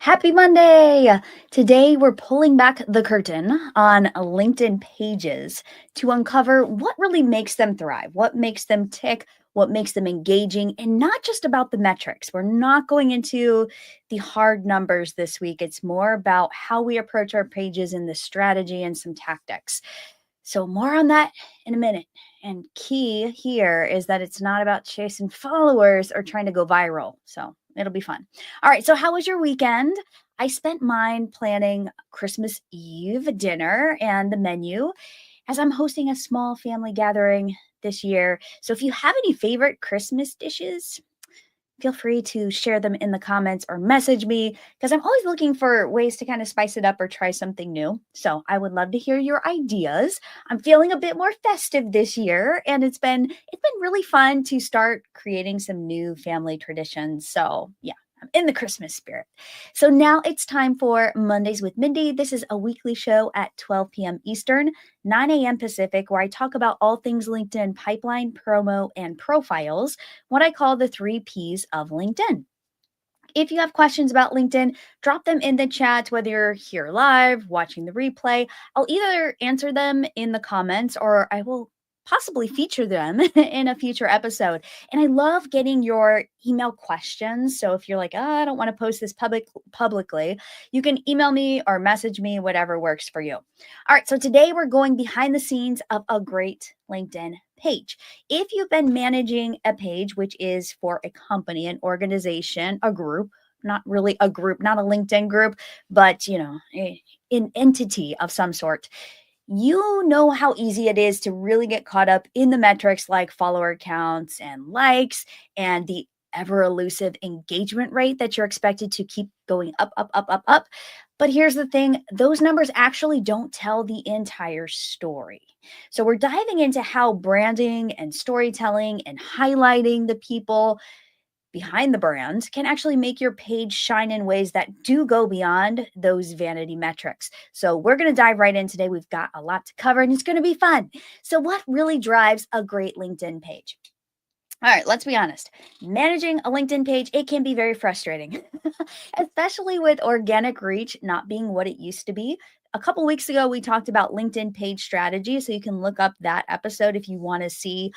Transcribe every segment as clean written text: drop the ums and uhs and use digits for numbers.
Happy Monday! Today, we're pulling back the curtain on LinkedIn pages to uncover what really makes them thrive, what makes them tick, what makes them engaging, and not just about the metrics. We're not going into the hard numbers this week. It's more about how we approach our pages and the strategy and some tactics. So, more on that in a minute. And key here is that it's not about chasing followers or trying to go viral. So, it'll be fun. All right. So, how was your weekend? I spent mine planning Christmas Eve dinner and the menu as I'm hosting a small family gathering this year. So, if you have any favorite Christmas dishes, feel free to share them in the comments or message me because I'm always looking for ways to kind of spice it up or try something new. So I would love to hear your ideas. I'm feeling a bit more festive this year, and it's been really fun to start creating some new family traditions. So yeah, I'm in the Christmas spirit. So now it's time for Mondays with Mindy. This is a weekly show at 12 p.m. Eastern, 9 a.m. Pacific, where I talk about all things LinkedIn pipeline, promo, and profiles, what I call the three P's of LinkedIn. If you have questions about LinkedIn, drop them in the chat, whether you're here live, watching the replay. I'll either answer them in the comments or I will possibly feature them in a future episode. And I love getting your email questions. So if you're like, oh, I don't want to post this publicly, you can email me or message me, whatever works for you. All right. So today we're going behind the scenes of a great LinkedIn page. If you've been managing a page, which is for a company, an organization, a group, not really a group, not a LinkedIn group, but an entity of some sort, you know how easy it is to really get caught up in the metrics like follower counts and likes and the ever elusive engagement rate that you're expected to keep going up, up, up, up, up. But here's the thing, those numbers actually don't tell the entire story. So we're diving into how branding and storytelling and highlighting the people behind the brand can actually make your page shine in ways that do go beyond those vanity metrics. So we're going to dive right in today. We've got a lot to cover and it's going to be fun. So what really drives a great LinkedIn page? All right, let's be honest. Managing a LinkedIn page, it can be very frustrating, especially with organic reach not being what it used to be. A couple weeks ago, we talked about LinkedIn page strategy. So you can look up that episode if you want to see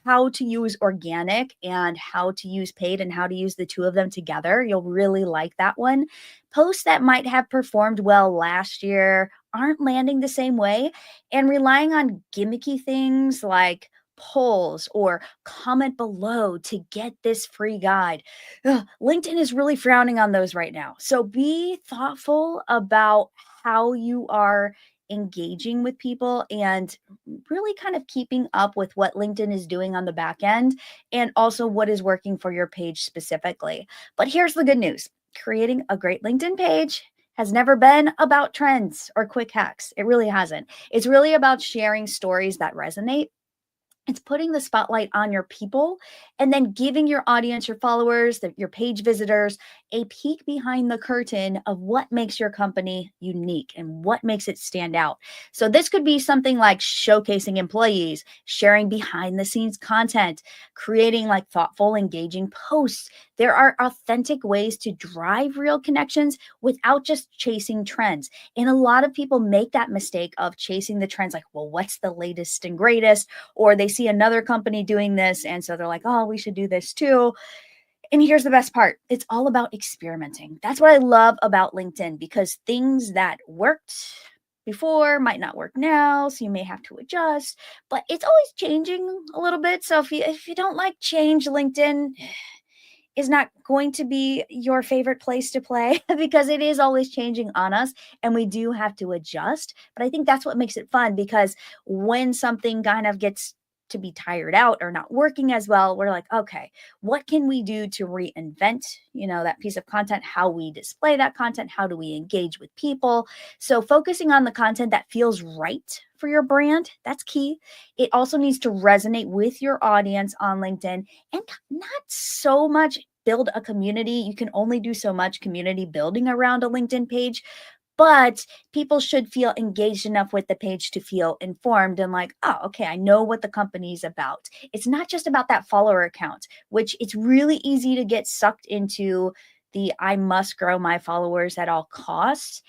how to use organic and how to use paid and how to use the two of them together. You'll really like that one. Posts that might have performed well last year aren't landing the same way, and relying on gimmicky things like polls or comment below to get this free guide. Ugh, LinkedIn is really frowning on those right now. So be thoughtful about how you are engaging with people and really kind of keeping up with what LinkedIn is doing on the back end and also what is working for your page specifically. But here's the good news, creating a great LinkedIn page has never been about trends or quick hacks. It really hasn't. It's really about sharing stories that resonate. It's putting the spotlight on your people and then giving your audience, your followers, your page visitors a peek behind the curtain of what makes your company unique and what makes it stand out. So this could be something like showcasing employees, sharing behind the scenes content, creating like thoughtful, engaging posts. There are authentic ways to drive real connections without just chasing trends. And a lot of people make that mistake of chasing the trends like, well, what's the latest and greatest? Or they see another company doing this. And so they're like, oh, we should do this too. And here's the best part, it's all about experimenting. That's what I love about LinkedIn because things that worked before might not work now. So you may have to adjust, but it's always changing a little bit. So if you don't like change, LinkedIn is not going to be your favorite place to play because it is always changing on us and we do have to adjust. But I think that's what makes it fun because when something kind of gets to be tired out or not working as well, we're like, okay, what can we do to reinvent, that piece of content, how we display that content, how do we engage with people? So focusing on the content that feels right for your brand, that's key. It also needs to resonate with your audience on LinkedIn and not so much build a community. You can only do so much community building around a LinkedIn page, but people should feel engaged enough with the page to feel informed and like, oh, okay, I know what the company's about. It's not just about that follower account, which it's really easy to get sucked into the I must grow my followers at all costs.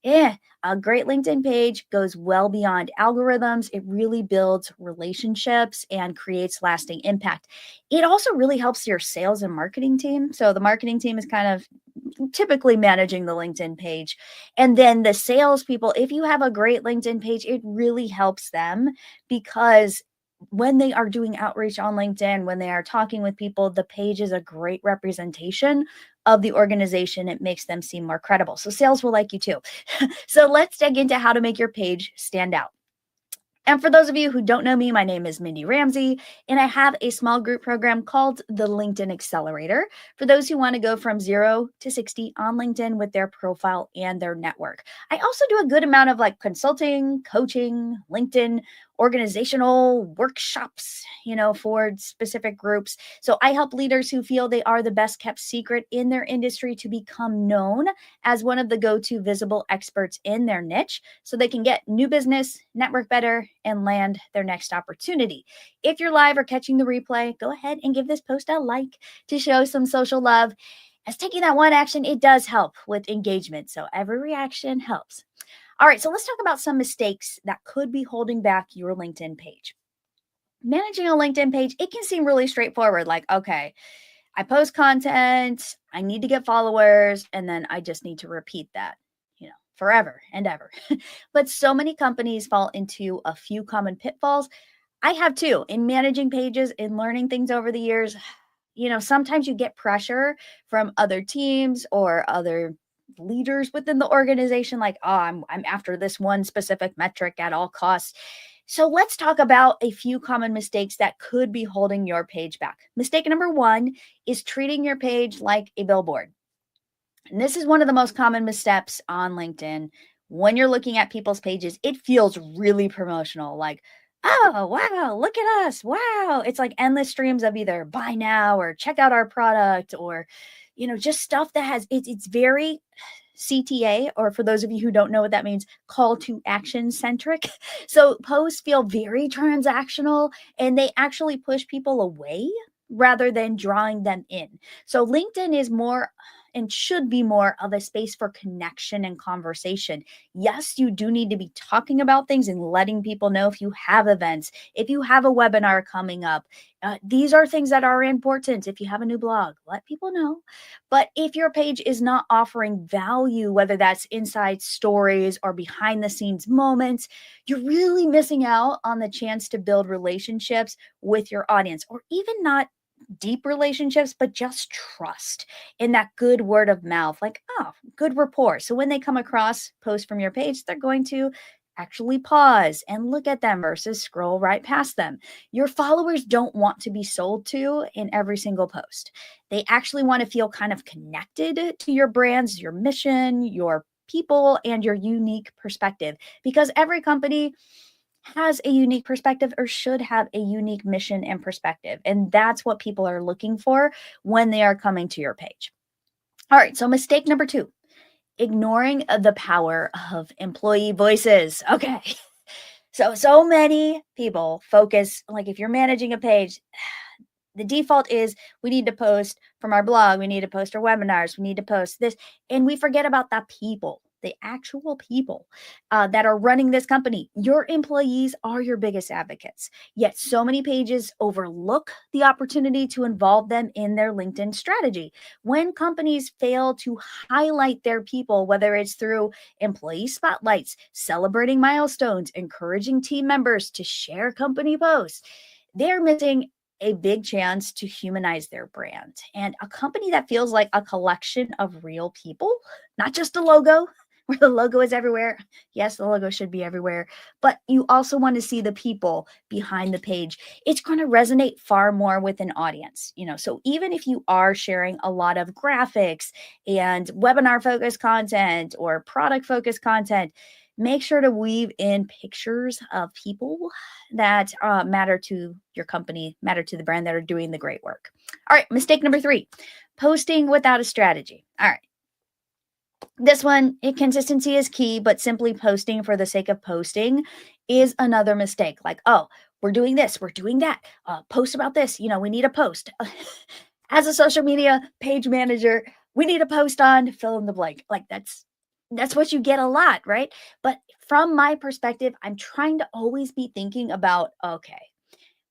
Yeah, a great LinkedIn page goes well beyond algorithms. It really builds relationships and creates lasting impact. It also really helps your sales and marketing team. So the marketing team is kind of typically managing the LinkedIn page. And then the salespeople, if you have a great LinkedIn page, it really helps them because when they are doing outreach on LinkedIn, when they are talking with people, the page is a great representation of the organization. It makes them seem more credible. So sales will like you too. So let's dig into how to make your page stand out. And for those of you who don't know me, my name is Mindy Ramsey, and I have a small group program called the LinkedIn Accelerator for those who want to go from 0 to 60 on LinkedIn with their profile and their network. I also do a good amount of like consulting, coaching, LinkedIn organizational workshops, for specific groups. So I help leaders who feel they are the best kept secret in their industry to become known as one of the go-to visible experts in their niche so they can get new business, network better, and land their next opportunity. If you're live or catching the replay, go ahead and give this post a like to show some social love. As taking that one action, it does help with engagement. So every reaction helps. All right, so let's talk about some mistakes that could be holding back your LinkedIn page. Managing a LinkedIn page, it can seem really straightforward. Like, okay, I post content, I need to get followers, and then I just need to repeat that, forever and ever. But so many companies fall into a few common pitfalls. I have too in managing pages and learning things over the years. Sometimes you get pressure from other teams or other leaders within the organization like, oh, I'm after this one specific metric at all costs. So let's talk about a few common mistakes that could be holding your page back. Mistake number one is treating your page like a billboard. And this is one of the most common missteps on LinkedIn. When you're looking at people's pages, it feels really promotional. Like, oh, wow, look at us. Wow. It's like endless streams of either buy now or check out our product or, just stuff that it's very CTA, or for those of you who don't know what that means, call to action centric. So posts feel very transactional and they actually push people away rather than drawing them in. So LinkedIn is more and should be more of a space for connection and conversation. Yes, you do need to be talking about things and letting people know if you have events, if you have a webinar coming up. These are things that are important. If you have a new blog, let people know. But if your page is not offering value, whether that's inside stories or behind the scenes moments, you're really missing out on the chance to build relationships with your audience, or even not deep relationships, but just trust in that good word of mouth, like, oh, good rapport. So when they come across posts from your page, they're going to actually pause and look at them versus scroll right past them. Your followers don't want to be sold to in every single post. They actually want to feel kind of connected to your brands, your mission, your people, and your unique perspective, because every company has a unique perspective or should have a unique mission and perspective. And that's what people are looking for when they are coming to your page. All right, so mistake number two, ignoring the power of employee voices. Okay. So many people focus, like if you're managing a page, the default is we need to post from our blog, we need to post our webinars, we need to post this, and we forget about the people, the actual people that are running this company. Your employees are your biggest advocates, yet so many pages overlook the opportunity to involve them in their LinkedIn strategy. When companies fail to highlight their people, whether it's through employee spotlights, celebrating milestones, encouraging team members to share company posts, they're missing a big chance to humanize their brand. And a company that feels like a collection of real people, not just a logo, where the logo is everywhere. Yes, the logo should be everywhere, but you also want to see the people behind the page. It's going to resonate far more with an audience, So even if you are sharing a lot of graphics and webinar focused content or product focused content, make sure to weave in pictures of people that matter to your company, matter to the brand, that are doing the great work. All right, mistake number three, posting without a strategy. All right. This one, consistency is key, but simply posting for the sake of posting is another mistake. Like, oh, we're doing this, we're doing that. Post about this, we need a post. As a social media page manager, we need a post on fill in the blank. Like that's what you get a lot, right? But from my perspective, I'm trying to always be thinking about, okay,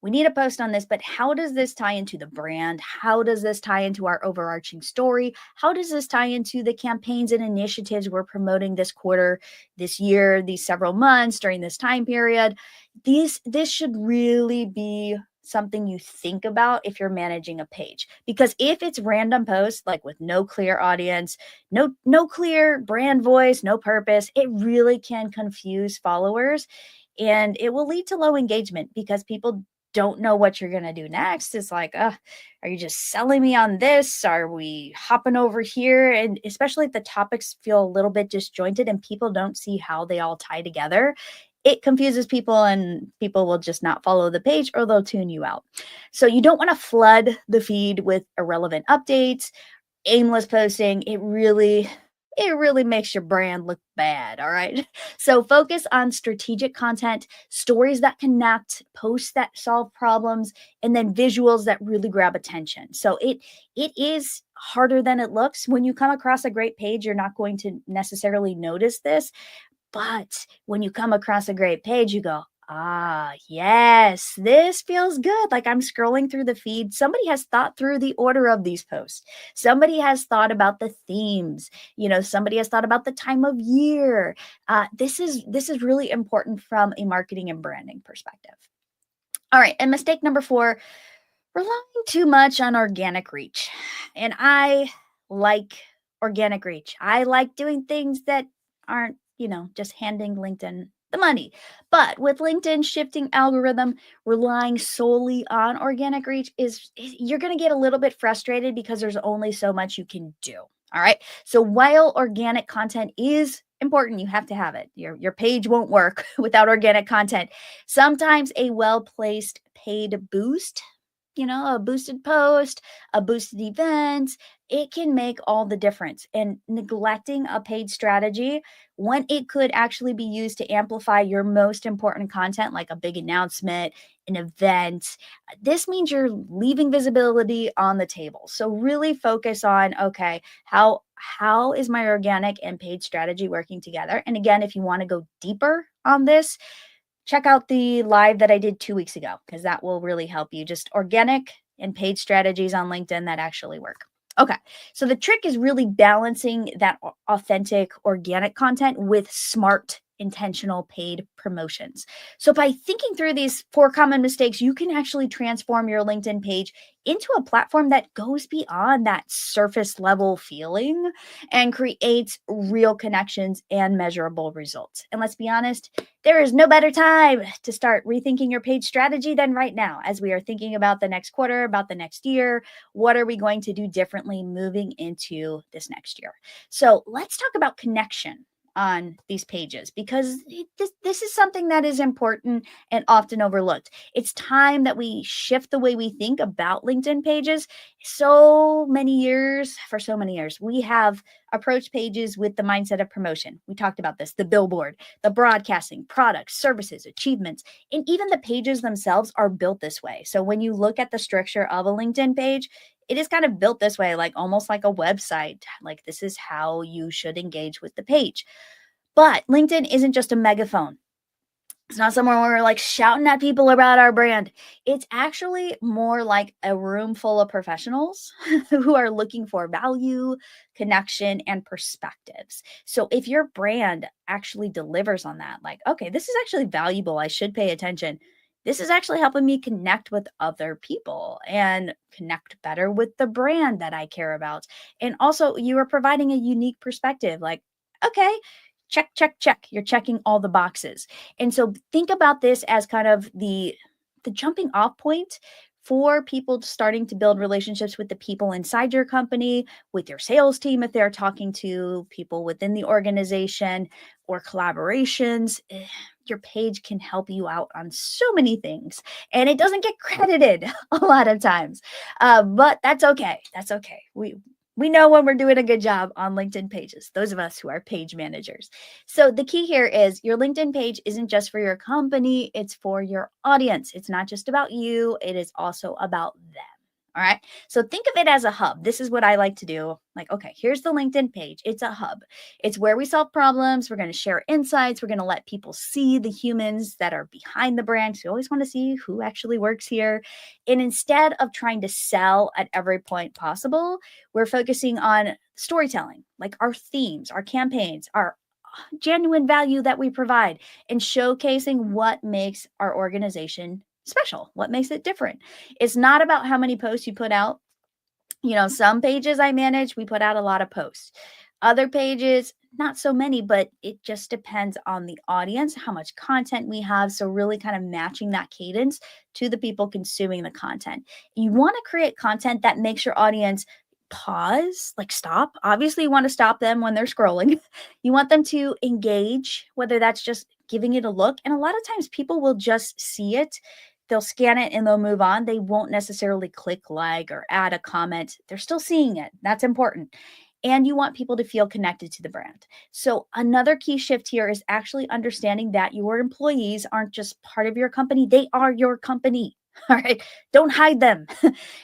we need a post on this, but how does this tie into the brand? How does this tie into our overarching story? How does this tie into the campaigns and initiatives we're promoting this quarter, this year, these several months during this time period? This should really be something you think about if you're managing a page, because if it's random posts like with no clear audience, no clear brand voice, no purpose, it really can confuse followers, and it will lead to low engagement because people don't know what you're going to do next. It's like, are you just selling me on this? Are we hopping over here? And especially if the topics feel a little bit disjointed and people don't see how they all tie together, it confuses people and people will just not follow the page or they'll tune you out. So you don't want to flood the feed with irrelevant updates, aimless posting. It really makes your brand look bad, all right? So focus on strategic content, stories that connect, posts that solve problems, and then visuals that really grab attention. So it is harder than it looks. When you come across a great page, you're not going to necessarily notice this, but when you come across a great page, you go, yes, this feels good. Like I'm scrolling through the feed. Somebody has thought through the order of these posts. Somebody has thought about the themes. Somebody has thought about the time of year. This is really important from a marketing and branding perspective. All right, and mistake number 4, relying too much on organic reach. And I like organic reach. I like doing things that aren't, just handing LinkedIn the money. But with LinkedIn shifting algorithm, relying solely on organic reach you're going to get a little bit frustrated because there's only so much you can do. All right. So while organic content is important, you have to have it. Your page won't work without organic content. Sometimes a well-placed paid boost, a boosted post, a boosted event, it can make all the difference. And neglecting a paid strategy when it could actually be used to amplify your most important content, like a big announcement, an event, this means you're leaving visibility on the table. So really focus on, okay, how is my organic and paid strategy working together? And again, if you want to go deeper on this, check out the live that I did 2 weeks ago because that will really help you. Just organic and paid strategies on LinkedIn that actually work. Okay, so the trick is really balancing that authentic organic content with smart, intentional paid promotions. So by thinking through these 4 common mistakes, you can actually transform your LinkedIn page into a platform that goes beyond that surface level feeling and creates real connections and measurable results. And let's be honest, there is no better time to start rethinking your page strategy than right now, as we are thinking about the next quarter, about the next year. What are we going to do differently moving into this next year? So let's talk about connection on these pages because this is something that is important and often overlooked. It's time that we shift the way we think about LinkedIn pages. For so many years, we have approached pages with the mindset of promotion. We talked about this, the billboard, the broadcasting, products, services, achievements, and even the pages themselves are built this way. So when you look at the structure of a LinkedIn page, it is kind of built this way, like almost like a website. Like this is how you should engage with the page. But LinkedIn isn't just a megaphone. It's not somewhere where we're like shouting at people about our brand. It's actually more like a room full of professionals who are looking for value, connection, and perspectives. So if your brand actually delivers on that, like, okay, this is actually valuable, I should pay attention. This is actually helping me connect with other people and connect better with the brand that I care about. And also, you are providing a unique perspective. Like, okay, check, check, check. You're checking all the boxes. And so think about this as kind of the jumping off point for people starting to build relationships with the people inside your company, with your sales team if they're talking to people within the organization or collaborations. Your page can help you out on so many things, and it doesn't get credited a lot of times. But that's okay. That's okay. We know when we're doing a good job on LinkedIn pages, those of us who are page managers. So the key here is your LinkedIn page isn't just for your company, it's for your audience. It's not just about you, it is also about them. All right. So think of it as a hub. This is what I like to do. Like, okay, here's the LinkedIn page. It's a hub. It's where we solve problems. We're going to share insights. We're going to let people see the humans that are behind the brand. So you always want to see who actually works here. And instead of trying to sell at every point possible, we're focusing on storytelling, like our themes, our campaigns, our genuine value that we provide, and showcasing what makes our organization special, what makes it different. It's not about how many posts you put out. Some pages I manage, we put out a lot of posts. Other pages, not so many, but it just depends on the audience, how much content we have. So, really kind of matching that cadence to the people consuming the content. You want to create content that makes your audience pause, like stop. Obviously, you want to stop them when they're scrolling. You want them to engage, whether that's just giving it a look. And a lot of times people will just see it, they'll scan it and they'll move on. They won't necessarily click like or add a comment. They're still seeing it. That's important. And you want people to feel connected to the brand. So, another key shift here is actually understanding that your employees aren't just part of your company, they are your company. All right. Don't hide them.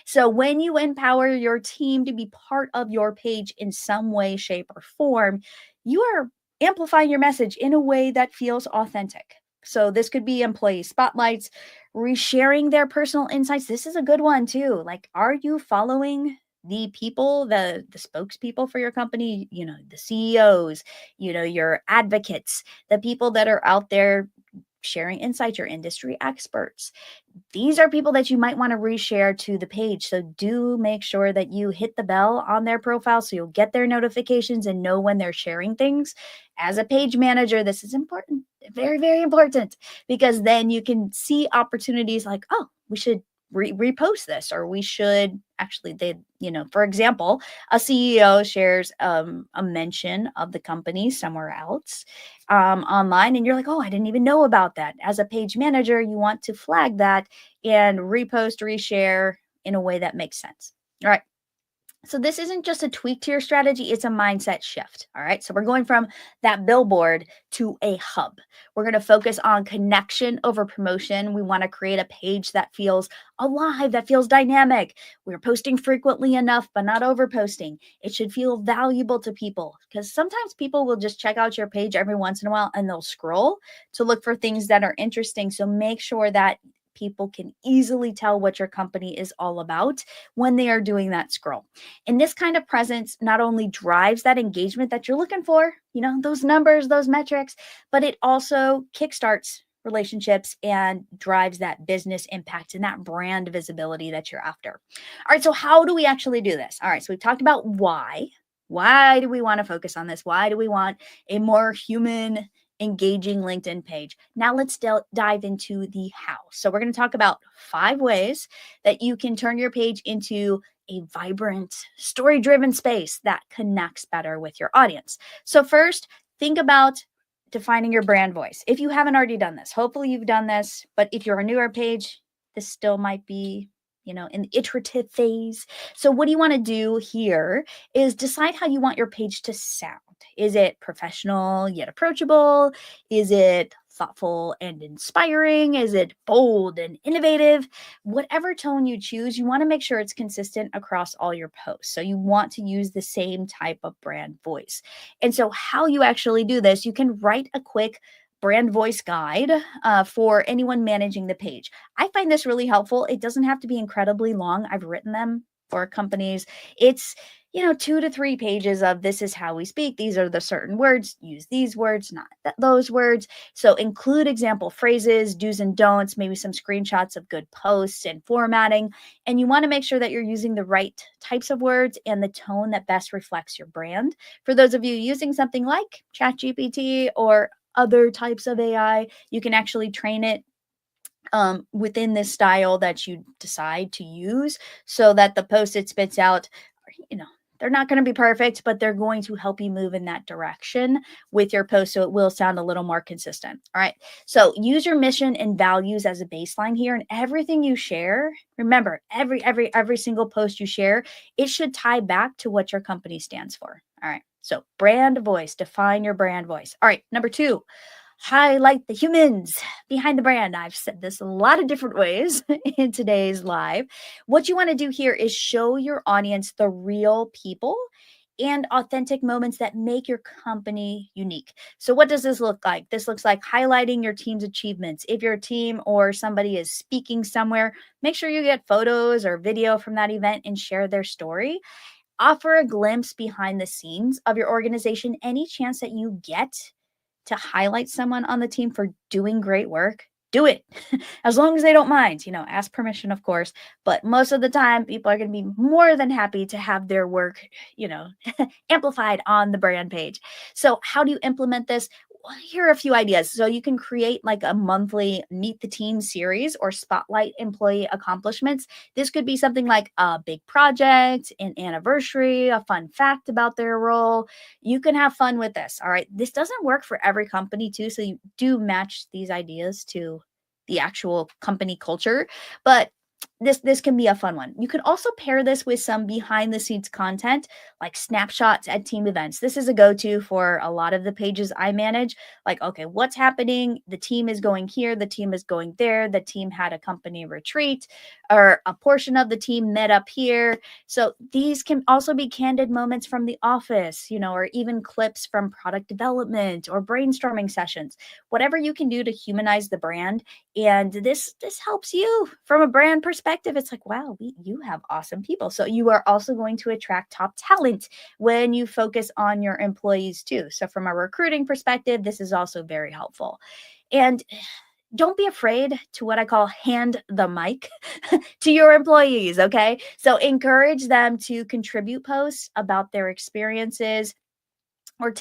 So, when you empower your team to be part of your page in some way, shape, or form, you are amplifying your message in a way that feels authentic. So, this could be employee spotlights, resharing their personal insights. This is a good one too. Like, are you following the people, the spokespeople for your company, the CEOs, your advocates, the people that are out there sharing insights, your industry experts? These are people that you might want to reshare to the page. So do make sure that you hit the bell on their profile so you'll get their notifications and know when they're sharing things. As a page manager, this is important, very, very important, because then you can see opportunities like, oh, we should repost this, or we should actually, for example, a CEO shares a mention of the company somewhere else online, and you're like, oh, I didn't even know about that. As a page manager, you want to flag that and repost, reshare in a way that makes sense. All right. So this isn't just a tweak to your strategy, it's a mindset shift. All right. So we're going from that billboard to a hub. We're going to focus on connection over promotion. We want to create a page that feels alive, that feels dynamic. We're posting frequently enough, but not over posting. It should feel valuable to people, because sometimes people will just check out your page every once in a while and they'll scroll to look for things that are interesting. So make sure that people can easily tell what your company is all about when they are doing that scroll. And this kind of presence not only drives that engagement that you're looking for, those numbers, those metrics, but it also kickstarts relationships and drives that business impact and that brand visibility that you're after. All right, so how do we actually do this? All right, so we've talked about why. Why do we want to focus on this? Why do we want a more human, engaging LinkedIn page? Now let's dive into the how. So we're going to talk about 5 ways that you can turn your page into a vibrant, story driven space that connects better with your audience. So, first, think about defining your brand voice. If you haven't already done this, hopefully you've done this, but if you're a newer page, this still might be in the iterative phase. So what do you want to do here is decide how you want your page to sound. Is it professional yet approachable? Is it thoughtful and inspiring? Is it bold and innovative? Whatever tone you choose, you want to make sure it's consistent across all your posts. So you want to use the same type of brand voice. And so how you actually do this, you can write a quick brand voice guide for anyone managing the page. I find this really helpful. It doesn't have to be incredibly long. I've written them for companies. It's 2 to 3 pages of this is how we speak. These are the certain words. Use these words, not those words. So include example phrases, do's and don'ts, maybe some screenshots of good posts and formatting. And you want to make sure that you're using the right types of words and the tone that best reflects your brand. For those of you using something like ChatGPT or other types of AI, you can actually train it within this style that you decide to use, so that the post it spits out, they're not going to be perfect, but they're going to help you move in that direction with your post, so it will sound a little more consistent. All right. So use your mission and values as a baseline here, and everything you share, remember, every single post you share, it should tie back to what your company stands for. All right. So brand voice, define your brand voice. All right. Number 2, Highlight the humans behind the brand. I've said this a lot of different ways in today's live. What you want to do here is show your audience the real people and authentic moments that make your company unique. So, what does this look like? This looks like highlighting your team's achievements. If your team or somebody is speaking somewhere, make sure you get photos or video from that event and share their story. Offer a glimpse behind the scenes of your organization any chance that you get to highlight someone on the team for doing great work, do it. As long as they don't mind, ask permission, of course. But most of the time, people are going to be more than happy to have their work, you know, amplified on the brand page. So, how do you implement this? Well, here are a few ideas. So, you can create like a monthly Meet the Team series or spotlight employee accomplishments. This could be something like a big project, an anniversary, a fun fact about their role. You can have fun with this. All right. This doesn't work for every company, too. So, you do match these ideas to the actual company culture. But this can be a fun one. You could also pair this with some behind the scenes content like snapshots at team events. This is a go-to for a lot of the pages I manage. Like, okay, what's happening? The team is going here, the team is going there, the team had a company retreat, or a portion of the team met up here. So these can also be candid moments from the office, or even clips from product development or brainstorming sessions. Whatever you can do to humanize the brand, and this helps you from a brand perspective. It's like, wow, you have awesome people. So you are also going to attract top talent when you focus on your employees too. So from a recruiting perspective, this is also very helpful. And don't be afraid to what I call hand the mic to your employees. Okay. So encourage them to contribute posts about their experiences or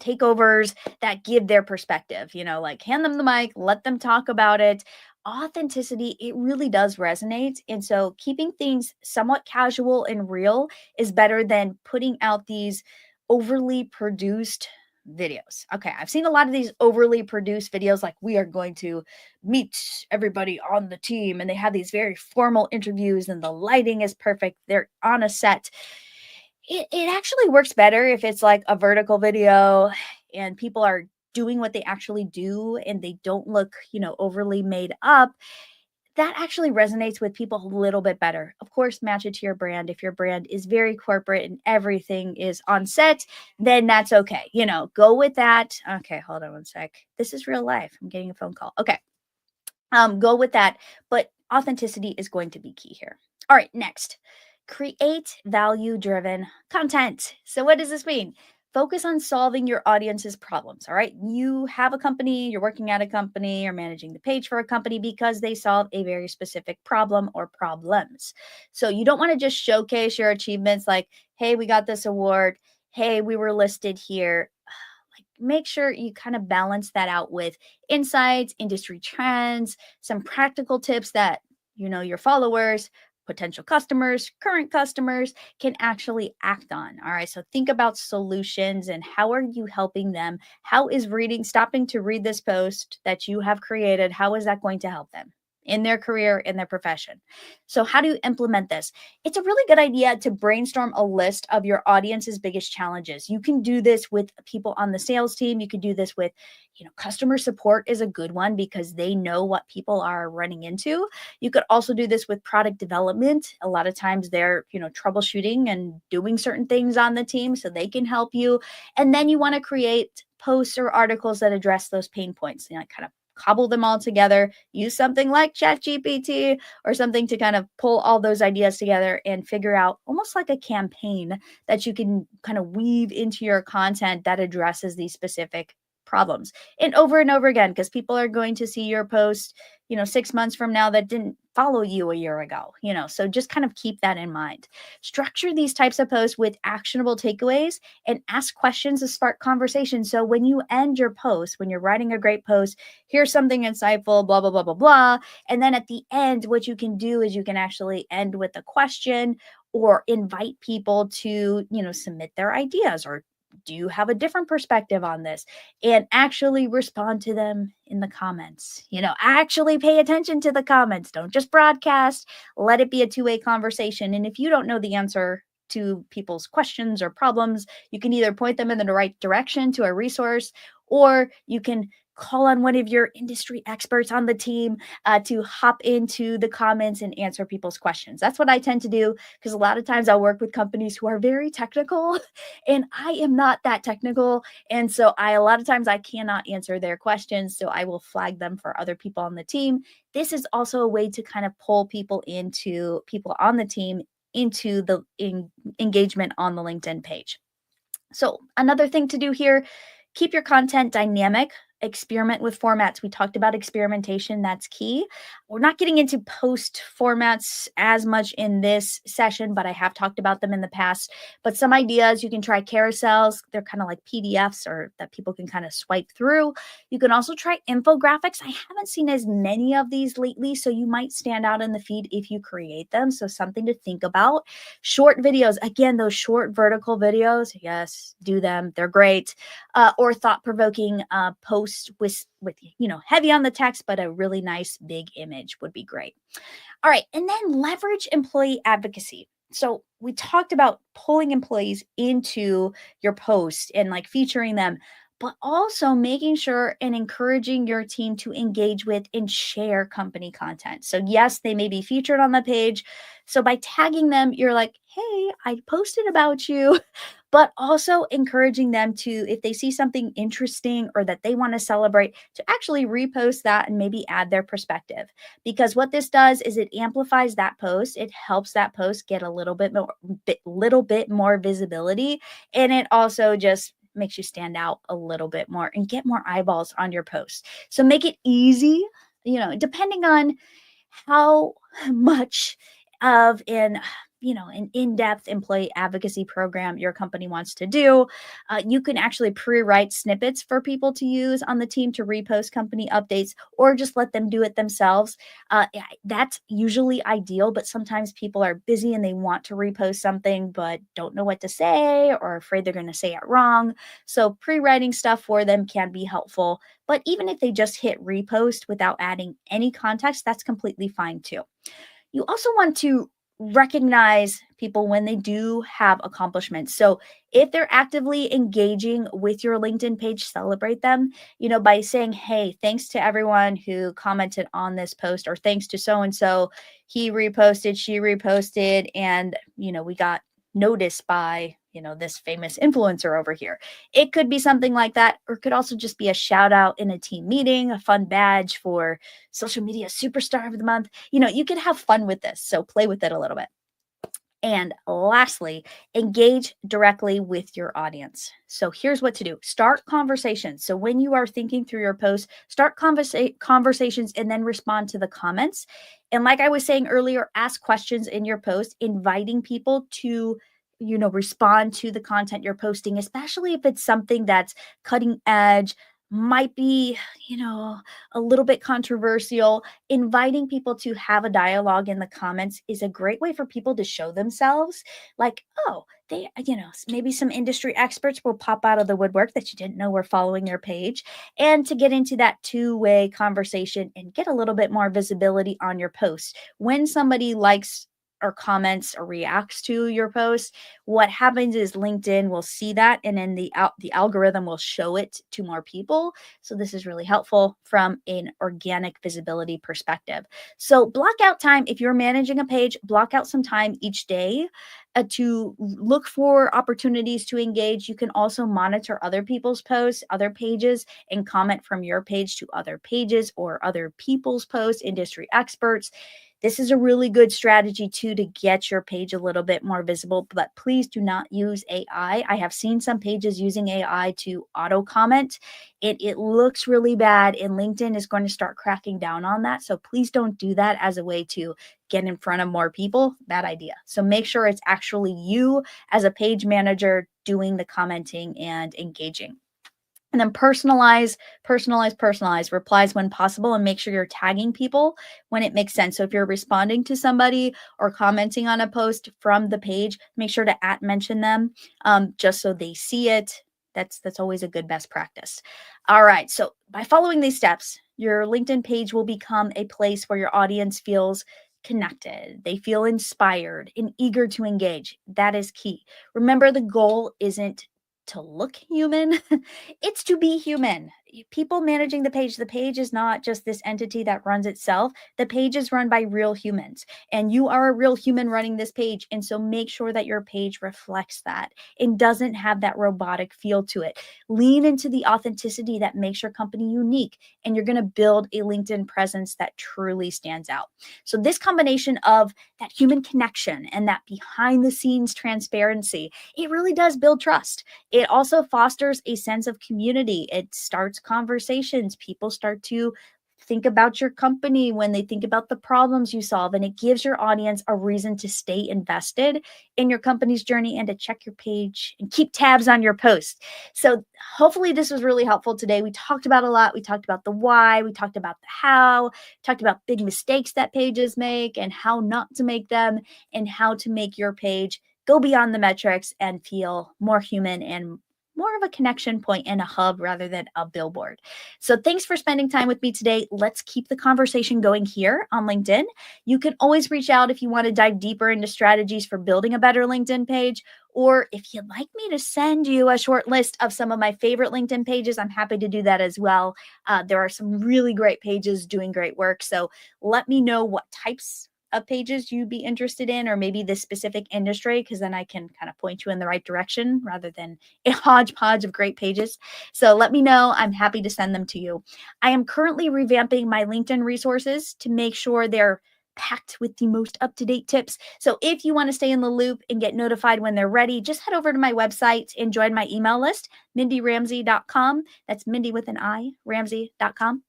takeovers that give their perspective, like hand them the mic, let them talk about it. Authenticity, it really does resonate. And so keeping things somewhat casual and real is better than putting out these overly produced videos. Okay, I've seen a lot of these overly produced videos like we are going to meet everybody on the team and they have these very formal interviews and the lighting is perfect. They're on a set. It actually works better if it's like a vertical video and people are doing what they actually do and they don't look, overly made up. That actually resonates with people a little bit better. Of course, match it to your brand. If your brand is very corporate and everything is on set, then that's okay. Go with that. Okay, hold on one sec. This is real life. I'm getting a phone call. Okay. Go with that. But authenticity is going to be key here. All right, next, create value driven content. So, what does this mean? Focus on solving your audience's problems. All right. You have a company, you're working at a company, you're managing the page for a company because they solve a very specific problem or problems. So, you don't want to just showcase your achievements like, hey, we got this award. Hey, we were listed here. Make sure you kind of balance that out with insights, industry trends, some practical tips that, your followers, potential customers, current customers can actually act on. All right. So think about solutions and how are you helping them? How is stopping to read this post that you have created? How is that going to help them in their career, in their profession? So, how do you implement this? It's a really good idea to brainstorm a list of your audience's biggest challenges. You can do this with people on the sales team. You can do this with, customer support is a good one because they know what people are running into. You could also do this with product development. A lot of times they're, troubleshooting and doing certain things on the team so they can help you. And then you want to create posts or articles that address those pain points, kind of cobble them all together, use something like ChatGPT or something to kind of pull all those ideas together and figure out almost like a campaign that you can kind of weave into your content that addresses these specific problems and over again because people are going to see your post 6 months from now that didn't follow you a year ago. So just kind of keep that in mind. Structure these types of posts with actionable takeaways and ask questions to spark conversation. So when you end your post, when you're writing a great post, here's something insightful, blah, blah, blah, blah, blah. And then at the end, what you can do is you can actually end with a question or invite people to, submit their ideas or do you have a different perspective on this? And actually respond to them in the comments. Actually pay attention to the comments. Don't just broadcast. Let it be a two-way conversation. And if you don't know the answer to people's questions or problems, you can either point them in the right direction to a resource or you can call on one of your industry experts on the team to hop into the comments and answer people's questions. That's what I tend to do because a lot of times I'll work with companies who are very technical and I am not that technical. And so a lot of times I cannot answer their questions. So I will flag them for other people on the team. This is also a way to kind of pull people on the team into the engagement on the LinkedIn page. So, another thing to do here, keep your content dynamic, experiment with formats. We talked about experimentation, that's key. We're not getting into post formats as much in this session, but I have talked about them in the past. But some ideas, you can try carousels. They're kind of like PDFs or that people can kind of swipe through. You can also try infographics. I haven't seen as many of these lately, so you might stand out in the feed if you create them. So, something to think about. Short videos, again, those short vertical videos, yes, do them. They're great. Or thought-provoking posts with heavy on the text, but a really nice big image would be great. All right, and then leverage employee advocacy. So we talked about pulling employees into your post and like featuring them, but also making sure and encouraging your team to engage with and share company content. So yes, they may be featured on the page. So by tagging them, you're like, hey, I posted about you, but also encouraging them to, if they see something interesting or that they want to celebrate, to actually repost that and maybe add their perspective. Because what this does is it amplifies that post. It helps that post get a little bit more visibility, and it also just makes you stand out a little bit more and get more eyeballs on your post. So make it easy, depending on how much of an in-depth employee advocacy program your company wants to do. You can actually pre-write snippets for people to use on the team to repost company updates, or just let them do it themselves. That's usually ideal, but sometimes people are busy and they want to repost something but don't know what to say or are afraid they're going to say it wrong. So pre-writing stuff for them can be helpful. But even if they just hit repost without adding any context, that's completely fine too. You also want to recognize people when they do have accomplishments. So if they're actively engaging with your LinkedIn page, celebrate them, by saying, hey, thanks to everyone who commented on this post, or thanks to so and so, he reposted, she reposted, and, we got noticed by this famous influencer over here. It could be something like that, or it could also just be a shout out in a team meeting, a fun badge for social media superstar of the month. You can have fun with this, so play with it a little bit. And lastly, engage directly with your audience. So here's what to do. Start conversations. So when you are thinking through your post, start conversations and then respond to the comments. And like I was saying earlier, ask questions in your post, inviting people to respond to the content you're posting, especially if it's something that's cutting edge, might be, a little bit controversial. Inviting people to have a dialogue in the comments is a great way for people to show themselves. Like, oh, maybe some industry experts will pop out of the woodwork that you didn't know were following your page, and to get into that two-way conversation and get a little bit more visibility on your post. When somebody likes or comments or reacts to your post, what happens is LinkedIn will see that, and then the algorithm will show it to more people. So this is really helpful from an organic visibility perspective. So block out time. If you're managing a page, block out some time each day to look for opportunities to engage. You can also monitor other people's posts, other pages, and comment from your page to other pages or other people's posts, industry experts. This is a really good strategy too to get your page a little bit more visible, but please do not use AI. I have seen some pages using AI to auto comment. It looks really bad, and LinkedIn is going to start cracking down on that. So please don't do that as a way to get in front of more people. Bad idea. So make sure it's actually you as a page manager doing the commenting and engaging. And then personalize replies when possible, and make sure you're tagging people when it makes sense. So if you're responding to somebody or commenting on a post from the page, make sure to mention them, just so they see it. That's always a good best practice. All right. So by following these steps, your LinkedIn page will become a place where your audience feels connected. They feel inspired and eager to engage. That is key. Remember, the goal isn't to look human, it's to be human. people managing the page is not just this entity that runs itself. The page is run by real humans, and you are a real human running this page. And so make sure that your page reflects that and doesn't have that robotic feel to it. Lean into the authenticity that makes your company unique, and you're going to build a LinkedIn presence that truly stands out. So this combination of that human connection and that behind the scenes transparency, it really does build trust. It also fosters a sense of community. It starts conversations. People start to think about your company when they think about the problems you solve, and it gives your audience a reason to stay invested in your company's journey and to check your page and keep tabs on your posts. So hopefully this was really helpful today. We talked about a lot. We talked about the why, we talked about the how, talked about big mistakes that pages make and how not to make them, and how to make your page go beyond the metrics and feel more human and more of a connection point and a hub rather than a billboard. So thanks for spending time with me today. Let's keep the conversation going here on LinkedIn. You can always reach out if you want to dive deeper into strategies for building a better LinkedIn page, or if you'd like me to send you a short list of some of my favorite LinkedIn pages, I'm happy to do that as well. There are some really great pages doing great work. So let me know what types of pages you'd be interested in, or maybe this specific industry, because then I can kind of point you in the right direction rather than a hodgepodge of great pages. So let me know. I'm happy to send them to you. I am currently revamping my LinkedIn resources to make sure they're packed with the most up-to-date tips. So if you want to stay in the loop and get notified when they're ready, just head over to my website and join my email list, mindyramsey.com. That's Mindy with an I, Ramsey.com.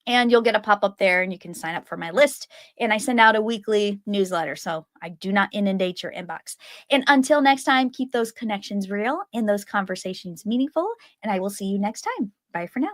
And you'll get a pop-up there and you can sign up for my list. And I send out a weekly newsletter, so I do not inundate your inbox. And until next time, keep those connections real and those conversations meaningful. And I will see you next time. Bye for now.